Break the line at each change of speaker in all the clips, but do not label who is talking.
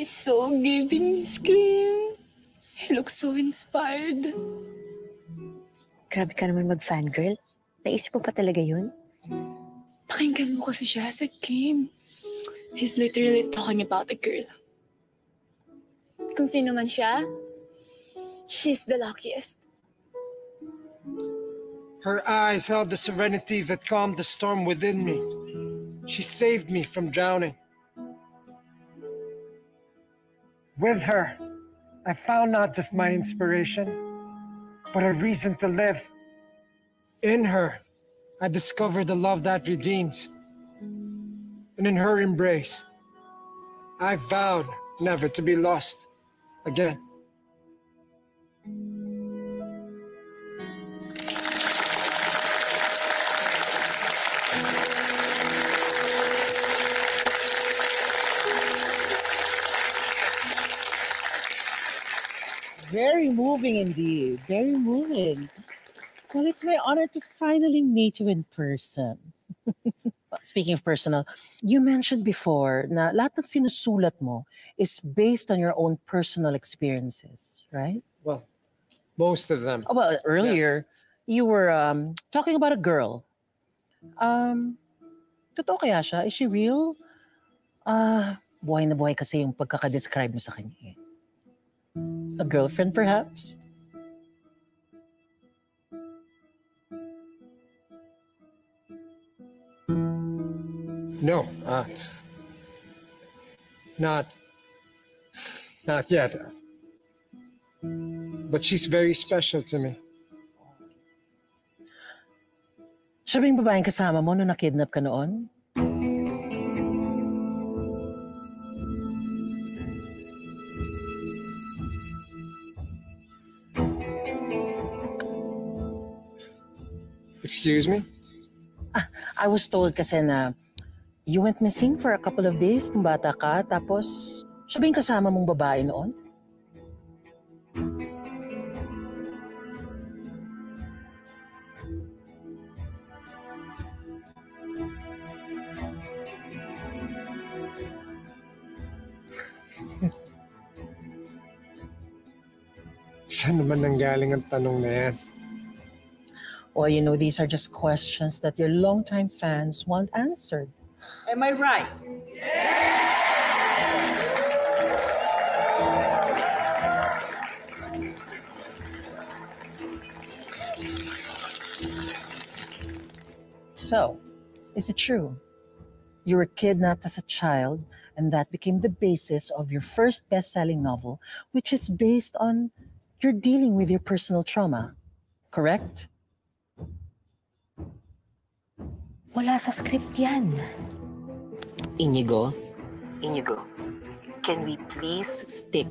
He's so giving, Miss Kim. He looks so inspired.
Grabe ka naman mag-fangirl. Naisip mo pa talaga yun?
Pakinggan mo kasi siya sa Kim. He's literally talking about the girl. Kung sino man siya, she's the luckiest.
Her eyes held the serenity that calmed the storm within me. She saved me from drowning. With her, I found not just my inspiration, but a reason to live. In her, I discovered the love that redeems. And in her embrace, I vowed never to be lost again.
Very moving indeed. Very moving. Well, it's my honor to finally meet you in person. Speaking of personal, you mentioned before na lahat ng sinusulat mo is based on your own personal experiences, right?
Well, most of them.
Oh, well, earlier, you were talking about a girl. Totoo kaya siya? Is she real? Buhay na buhay kasi yung pagkaka-describe mo sa kanya. A girlfriend, perhaps?
No, not yet. But she's very special to me.
Siya ba yung babaeng kasama mo nung na-kidnap ka noon?
Excuse me?
I was told kasi na you went missing for a couple of days nung bata ka, tapos siya ba yung kasama mong babae noon?
Saan naman nanggaling ang tanong na yan?
Well, you know, these are just questions that your longtime fans want answered. Am I right? So, is it true? You were kidnapped as a child, and that became the basis of your first best-selling novel, which is based on your dealing with your personal trauma, correct?
Wala sa script yan.
Inigo, can we please stick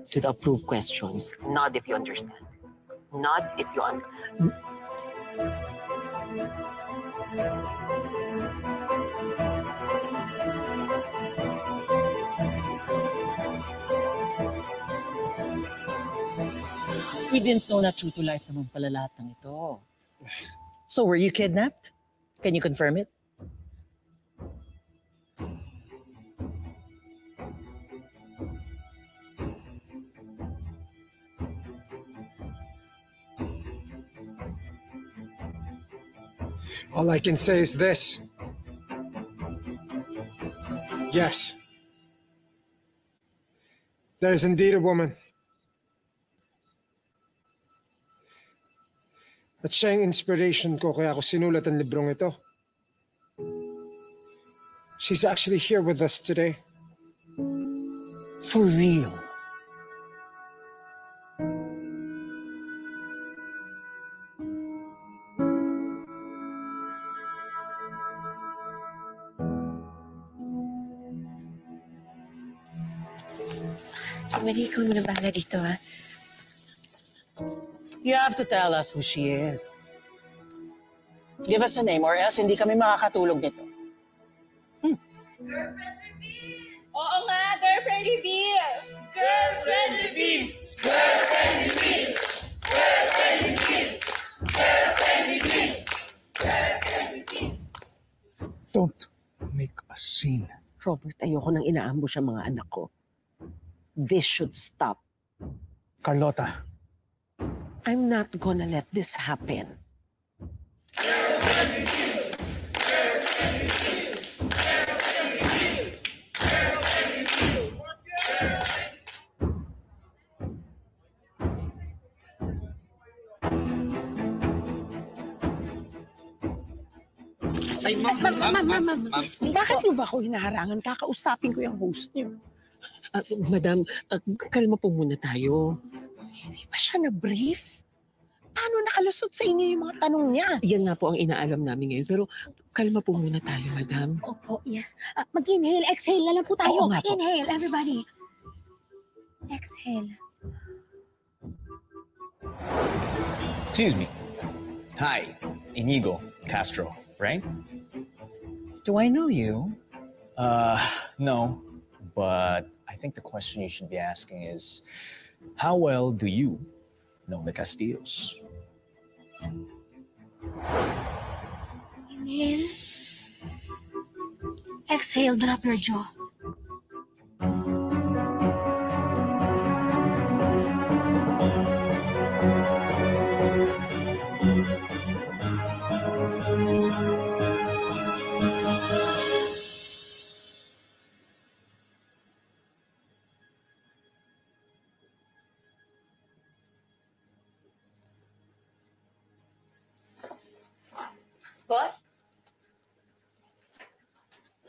to the approved questions? Nod if you understand. Nod if you understand.
We didn't know na true to life naman pala lahat ng ito. So, were you kidnapped? Can you confirm it?
All I can say is this. Yes. There is indeed a woman. At siya yung inspiration ko kaya ako sinulat ang librong ito. She's actually here with us today.
For real?
Kimberly, ikaw na bahala dito, ha?
You have to tell us who she is. Give us a name or else hindi kami makakatulog nito.
Girlfriend reveal! Oo nga, girlfriend reveal! Girlfriend reveal! Girlfriend reveal! Girlfriend reveal! Girlfriend reveal! Girlfriend reveal!
Don't make a scene.
Robert, ayoko nang inaambush ang mga anak ko.
This should stop.
Carlota,
I'm not gonna let this happen.
Ay, ma'am.
Bakit niyo ba ako hinaharangan? Kakausapin ko yung host niyo.
Madam, kalma po muna tayo.
Hindi ba siya na-brief? Paano nakalusot sa inyo yung mga tanong niya?
Yan nga po ang inaalam namin ngayon. Pero kalma po muna tayo, madam.
Opo, yes. Mag-inhale, exhale na lang po tayo.
Oo nga po.
Inhale, everybody. Exhale.
Excuse me. Hi, Inigo Castro, right?
Do I know you?
No, but I think the question you should be asking is, how well do you know the Castillos?
Inhale. Exhale, drop your jaw. Boss?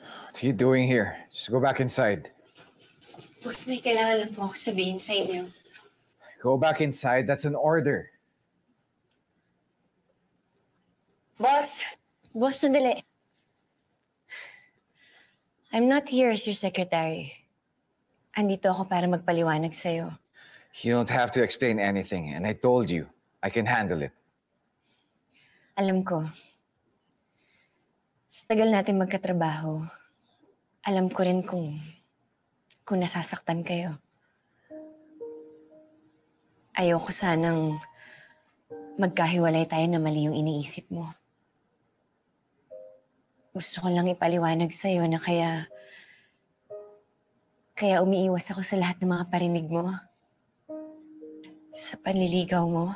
What are you doing here? Just go back inside.
Boss, may kailangan lang po ako sabihin sa inyo.
Go back inside. That's an order.
Boss! Boss, sandali. I'm not here as your secretary. Andito ako para magpaliwanag sa'yo.
You don't have to explain anything. And I told you, I can handle it.
Alam ko. Sa tagal natin magkatrabaho, alam ko rin kung nasasaktan kayo. Ayoko sanang magkahiwalay tayo na mali yung iniisip mo. Gusto ko lang ipaliwanag sa'yo na kaya umiiwas ako sa lahat ng mga parinig mo. Sa panliligaw mo.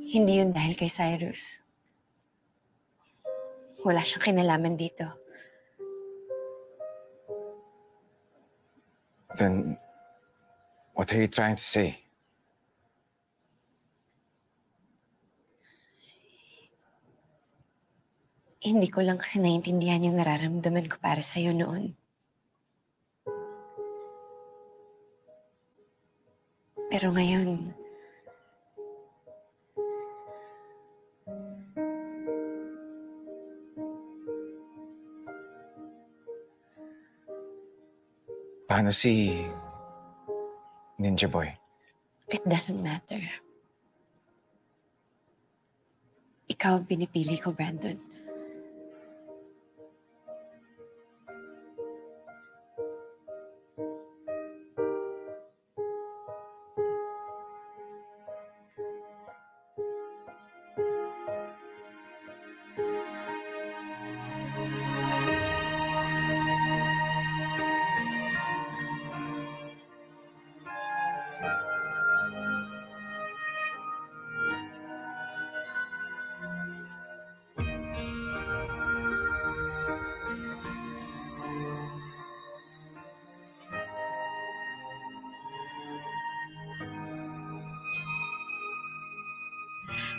Hindi yun dahil kay Cyrus. Wala siyang kinalaman dito.
Then, what are you trying to say?
Hindi ko lang kasi naiintindihan yung nararamdaman ko para sa'yo noon. Pero ngayon,
Paano si Ninja Boy?
it doesn't matter. Ikaw ang pinipili ko, Brandon.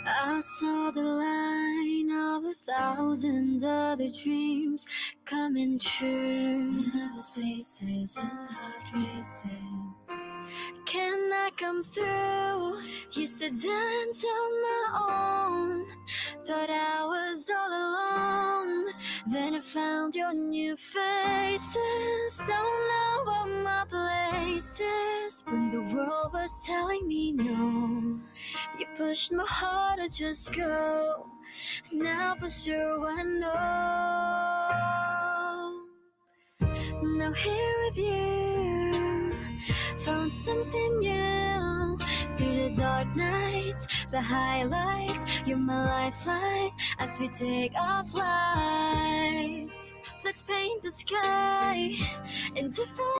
I saw the line of 1,000 other dreams coming true. Nervous faces and dark races. Can I come through? Used to dance on my own. Thought I was all alone. Then I found your new faces. Don't know what my place is. When the world was telling me no, you pushed my heart to just go. Now for sure I know. Now here with you, found something new. Through the dark nights, the highlights, you're my lifeline as we take our flight. Let's paint the sky in different